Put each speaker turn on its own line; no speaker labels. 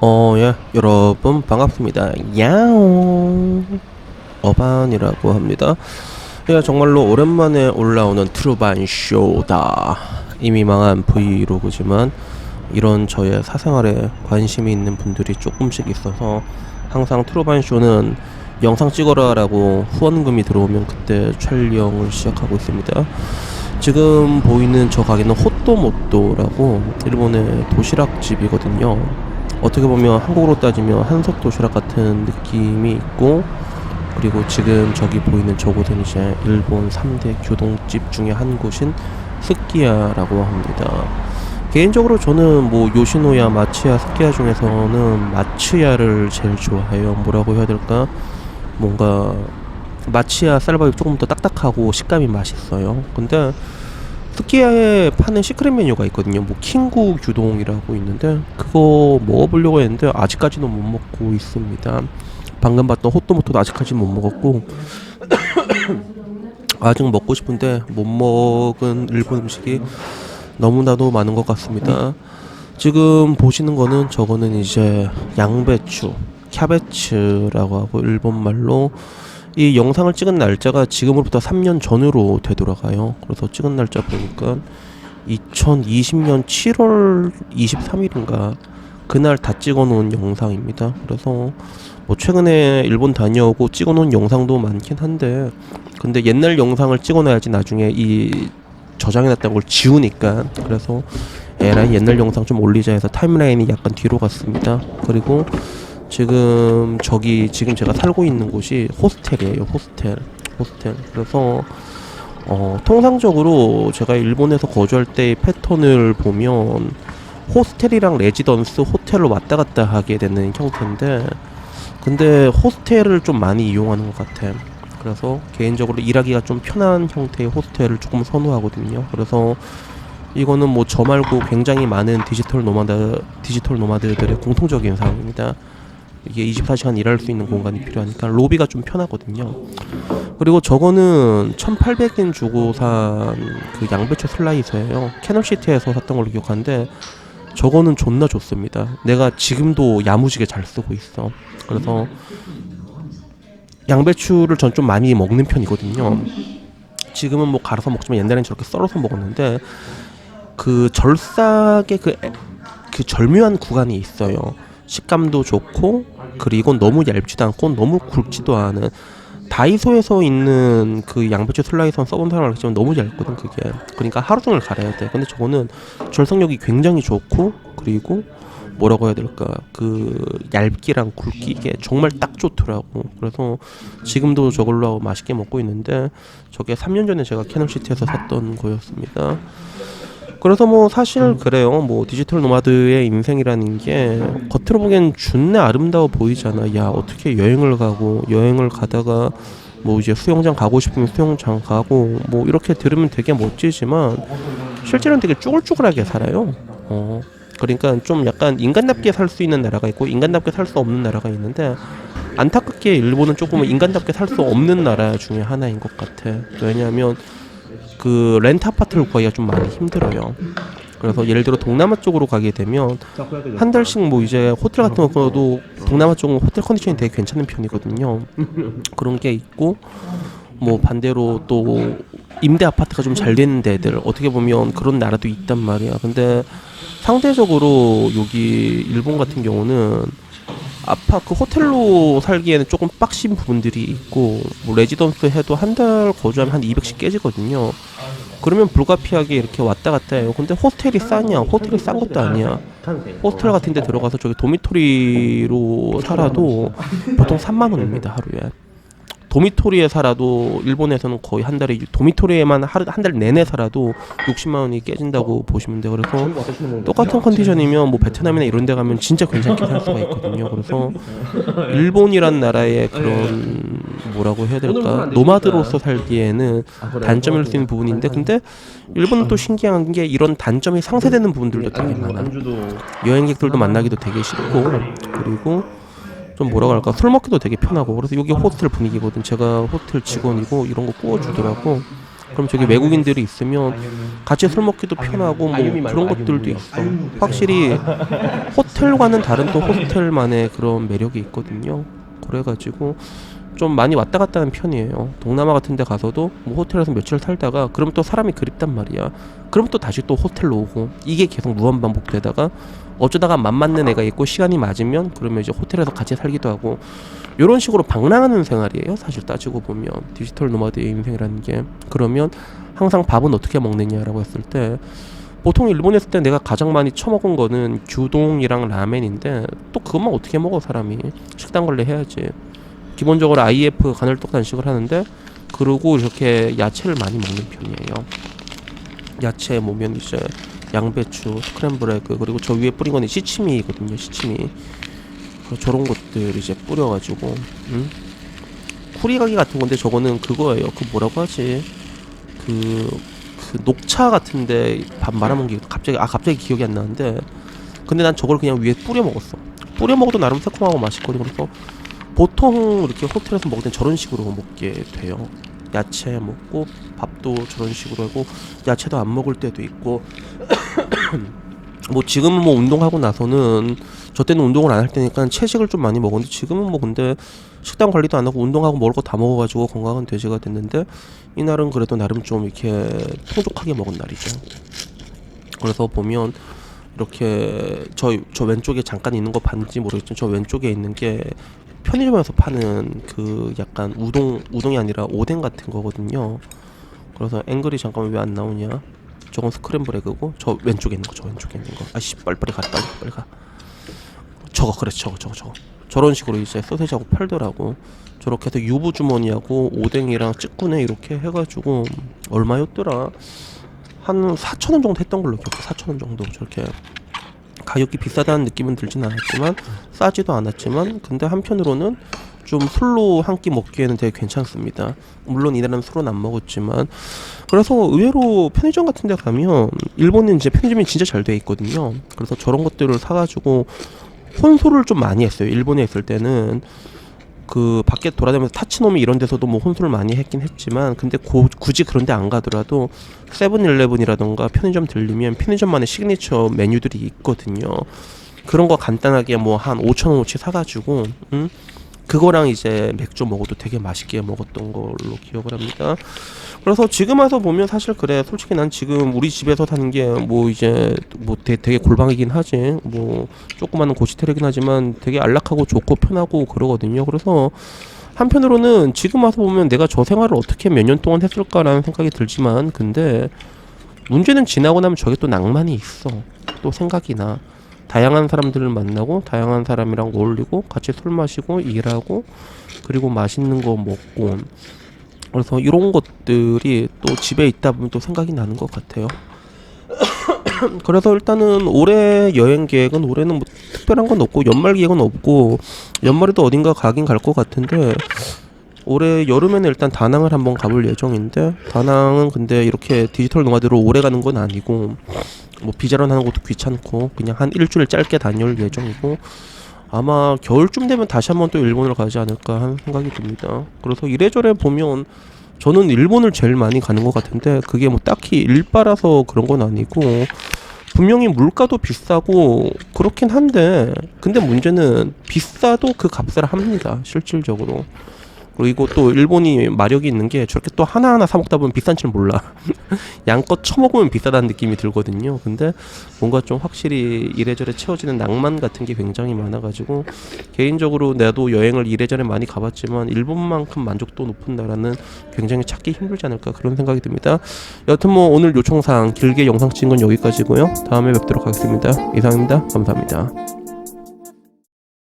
예, 여러분 반갑습니다. 야옹 어반이라고 합니다. 예, 정말로 오랜만에 올라오는 트루반 쇼다. 이미 망한 브이로그지만 이런 저의 사생활에 관심이 있는 분들이 조금씩 있어서 항상 트루반 쇼는 영상 찍어라라고 후원금이 들어오면 그때 촬영을 시작하고 있습니다. 지금 보이는 저 가게는 호또모또라고 일본의 도시락집이거든요. 어떻게 보면 한국으로 따지면 한석 도시락 같은 느낌이 있고, 그리고 지금 저기 보이는 저곳은 이제 일본 3대 교동집 중에 한 곳인 스키야라고 합니다. 개인적으로 저는 뭐 요시노야, 마츠야, 스키야 중에서는 마츠야를 제일 좋아해요. 뭐라고 해야 될까? 뭔가 마츠야 쌀밥이 조금 더 딱딱하고 식감이 맛있어요. 근데 스키야에 파는 시크릿 메뉴가 있거든요. 뭐 킹구 규동이라고 있는데 그거 먹어보려고 했는데 아직까지는 못 먹고 있습니다. 방금 봤던 호또모토도 아직까지는 못 먹었고 아직 먹고 싶은데 못 먹은 일본 음식이 너무나도 많은 것 같습니다. 지금 보시는 거는 저거는 이제 양배추, 캬베츠라고 하고 일본말로 이 영상을 찍은 날짜가 지금으로부터 3년 전으로 되돌아가요. 그래서 찍은 날짜 보니까 2020년 7월 23일인가 그날 다 찍어놓은 영상입니다. 그래서 뭐 최근에 일본 다녀오고 찍어놓은 영상도 많긴 한데, 근데 옛날 영상을 찍어놔야지 나중에 이 저장해놨다는 걸 지우니까, 그래서 에라이 옛날 영상 좀 올리자 해서 타임라인이 약간 뒤로 갔습니다. 그리고 지금 지금 제가 살고 있는 곳이 호스텔이에요. 호스텔. 그래서 통상적으로 제가 일본에서 거주할 때의 패턴을 보면 호스텔이랑 레지던스, 호텔로 왔다 갔다 하게 되는 형태인데, 근데 호스텔을 좀 많이 이용하는 것 같아. 그래서 개인적으로 일하기가 좀 편한 형태의 호스텔을 조금 선호하거든요. 그래서 이거는 뭐 저 말고 굉장히 많은 디지털 노마드들의 공통적인 사항입니다. 이게 24시간 일할 수 있는 공간이 필요하니까 로비가 좀 편하거든요. 그리고 저거는 1800엔 주고 산 그 양배추 슬라이서예요. 캐널시티에서 샀던 걸로 기억하는데 저거는 존나 좋습니다. 내가 지금도 야무지게 잘 쓰고 있어. 그래서 양배추를 전 좀 많이 먹는 편이거든요. 지금은 뭐 갈아서 먹지만 옛날엔 저렇게 썰어서 먹었는데, 그 절삭의 그 절묘한 구간이 있어요. 식감도 좋고, 그리고 너무 얇지도 않고 너무 굵지도 않은. 다이소에서 있는 그 양배추 슬라이서는 써본 사람을 알겠지만 너무 얇거든 그게. 그러니까 하루 종일 갈아야 돼. 근데 저거는 절삭력이 굉장히 좋고, 그리고 뭐라고 해야 될까, 그 얇기랑 굵기 이게 정말 딱 좋더라고. 그래서 지금도 저걸로 맛있게 먹고 있는데, 저게 3년 전에 제가 캐널시티에서 샀던 거였습니다. 그래서 뭐 사실 그래요. 뭐 디지털 노마드의 인생이라는 게 겉으로 보기엔 존나 아름다워 보이잖아. 야, 어떻게 여행을 가다가 뭐 이제 수영장 가고 싶으면 수영장 가고, 뭐 이렇게 들으면 되게 멋지지만 실제로는 되게 쭈글쭈글하게 살아요. 그러니까 좀 약간 인간답게 살 수 있는 나라가 있고 인간답게 살 수 없는 나라가 있는데, 안타깝게 일본은 조금 인간답게 살 수 없는 나라 중에 하나인 것 같아. 왜냐하면 그 렌트 아파트를 구하기가 좀 많이 힘들어요. 그래서 예를 들어 동남아 쪽으로 가게 되면 한 달씩 뭐 이제 호텔 같은 거도 동남아 쪽은 호텔 컨디션이 되게 괜찮은 편이거든요. 그런 게 있고, 뭐 반대로 또 임대 아파트가 좀 잘 되는 데들, 어떻게 보면 그런 나라도 있단 말이야. 근데 상대적으로 여기 일본 같은 경우는 그 호텔로 살기에는 조금 빡신 부분들이 있고, 뭐 레지던스 해도 한 달 거주하면 한 200씩 깨지거든요. 그러면 불가피하게 이렇게 왔다 갔다 해요. 근데 호스텔이 싸냐? 호텔이 싼 것도 아니야. 호스텔 같은 데 들어가서 저기 도미토리로 살아도 보통 3만 원입니다, 하루에. 도미토리에 살아도 일본에서는 거의 한 달에, 도미토리에만 한 달 내내 살아도 60만 원이 깨진다고 보시면 돼요. 그래서 똑같은 컨디션이면 뭐 베트남이나 이런 데 가면 진짜 괜찮게 살 수가 있거든요. 그래서 일본이란 나라의 그런 뭐라고 해야 될까, 노마드로서 살기에는 단점일 수 있는 부분인데, 근데 일본은 또 신기한 게 이런 단점이 상쇄되는 부분들도 되게 많아. 여행객들도 만나기도 되게 쉽고, 그리고 좀 뭐라고 할까, 술 먹기도 되게 편하고. 그래서 여기 호스텔 분위기거든. 제가 호스텔 직원이고 이런 거 구워주더라고. 그럼 저기 외국인들이 있으면 같이 술 먹기도 편하고 뭐 그런 것들도 있어. 확실히 호텔과는 다른 또 호스텔만의 그런 매력이 있거든요. 그래가지고 좀 많이 왔다 갔다 하는 편이에요. 동남아 같은 데 가서도 뭐 호텔에서 며칠 살다가 그럼 또 사람이 그립단 말이야. 그럼 또 다시 또 호텔로 오고, 이게 계속 무한 반복되다가 어쩌다가 맘 맞는 애가 있고 시간이 맞으면 그러면 이제 호텔에서 같이 살기도 하고, 이런 식으로 방랑하는 생활이에요. 사실 따지고 보면 디지털 노마드의 인생이라는 게. 그러면 항상 밥은 어떻게 먹느냐라고 했을 때, 보통 일본에 있을 때 내가 가장 많이 처먹은 거는 규동이랑 라멘인데, 또 그것만 어떻게 먹어 사람이. 식단 관리해야지. 기본적으로 IF 간헐적 단식을 하는데, 그리고 이렇게 야채를 많이 먹는 편이에요. 야채 보면 이제 양배추, 스크램블 에그, 그리고 저 위에 뿌린 거는 시치미거든요. 시치미. 저런 것들 이제 뿌려가지고, 쿠리가기 같은 건데, 저거는 그거예요. 그 뭐라고 하지? 그 녹차 같은데 밥 말아먹는 게 갑자기 기억이 안 나는데, 근데 난 저걸 그냥 위에 뿌려 먹었어. 뿌려 먹어도 나름 새콤하고 맛있거든요. 그래서 보통 이렇게 호텔에서 먹을 땐 저런 식으로 먹게 돼요. 야채 먹고 밥도 저런 식으로 하고, 야채도 안 먹을 때도 있고. 뭐 지금은 뭐 운동하고 나서는, 저 때는 운동을 안 할 때니까 채식을 좀 많이 먹었는데, 지금은 뭐 근데 식단 관리도 안 하고 운동하고 먹을 거 다 먹어가지고 건강한 돼지가 됐는데, 이날은 그래도 나름 좀 이렇게 풍족하게 먹은 날이죠. 그래서 보면 이렇게 저 왼쪽에 잠깐 있는 거 봤는지 모르겠지만, 저 왼쪽에 있는 게 편의점에서 파는 그 약간 우동이 아니라 오뎅 같은 거거든요. 그래서 앵글이 잠깐만 왜 안 나오냐? 저건 스크램블 에그고, 저 왼쪽에 있는 거, 저 왼쪽에 있는 거. 아씨, 빨리 가, 빨리 가. 저거, 그래, 저거. 저런 식으로 이제 소세지하고 팔더라고. 저렇게 해서 유부 주머니하고 오뎅이랑 찌꾸네 이렇게 해가지고, 얼마였더라? 한 4,000원 정도 했던 걸로 기억해. 4,000원 정도. 저렇게 가격이 비싸다는 느낌은 들진 않았지만, 싸지도 않았지만, 근데 한편으로는 좀 술로 한 끼 먹기에는 되게 괜찮습니다. 물론 이날은 술은 안 먹었지만. 그래서 의외로 편의점 같은 데 가면, 일본은 이제 편의점이 진짜 잘 돼 있거든요. 그래서 저런 것들을 사가지고 혼술을 좀 많이 했어요. 일본에 있을 때는 그 밖에 돌아다니면서 타치노미 이런 데서도 뭐 혼술을 많이 했긴 했지만, 근데 굳이 그런 데 안 가더라도 세븐일레븐이라던가 편의점 들리면 편의점만의 시그니처 메뉴들이 있거든요. 그런 거 간단하게 뭐 한 5,000원어치 사가지고, 그거랑 이제 맥주 먹어도 되게 맛있게 먹었던 걸로 기억을 합니다. 그래서 지금 와서 보면 사실 그래, 솔직히 난 지금 우리 집에서 사는 게 뭐 이제 뭐 되게 골방이긴 하지, 뭐 조그마한 고시텔이긴 하지만 되게 안락하고 좋고 편하고 그러거든요. 그래서 한편으로는 지금 와서 보면 내가 저 생활을 어떻게 몇 년 동안 했을까라는 생각이 들지만, 근데 문제는 지나고 나면 저게 또 낭만이 있어. 또 생각이 나. 다양한 사람들을 만나고, 다양한 사람이랑 어울리고, 같이 술 마시고, 일하고, 그리고 맛있는 거 먹고. 그래서 이런 것들이 또 집에 있다 보면 또 생각이 나는 것 같아요. 그래서 일단은 올해 여행 계획은, 올해는 뭐 특별한 건 없고, 연말 계획은 없고, 연말에도 어딘가 가긴 갈 것 같은데, 올해 여름에는 일단 다낭을 한번 가볼 예정인데, 다낭은 근데 이렇게 디지털 노마드로 오래 가는 건 아니고, 뭐 비자론 하는 것도 귀찮고 그냥 한 일주일 짧게 다녀올 예정이고, 아마 겨울쯤 되면 다시 한번 또 일본을 가지 않을까 하는 생각이 듭니다. 그래서 이래저래 보면 저는 일본을 제일 많이 가는 것 같은데, 그게 뭐 딱히 일바라서 그런 건 아니고, 분명히 물가도 비싸고 그렇긴 한데, 근데 문제는 비싸도 그 값을 합니다, 실질적으로. 그리고 또 일본이 마력이 있는 게, 저렇게 또 하나하나 사 먹다 보면 비싼 줄 몰라. 양껏 처먹으면 비싸다는 느낌이 들거든요. 근데 뭔가 좀 확실히 이래저래 채워지는 낭만 같은 게 굉장히 많아가지고, 개인적으로 나도 여행을 이래저래 많이 가봤지만 일본만큼 만족도 높은 나라는 굉장히 찾기 힘들지 않을까, 그런 생각이 듭니다. 여튼 뭐 오늘 요청사항 길게 영상 찍은 건 여기까지고요. 다음에 뵙도록 하겠습니다. 이상입니다. 감사합니다.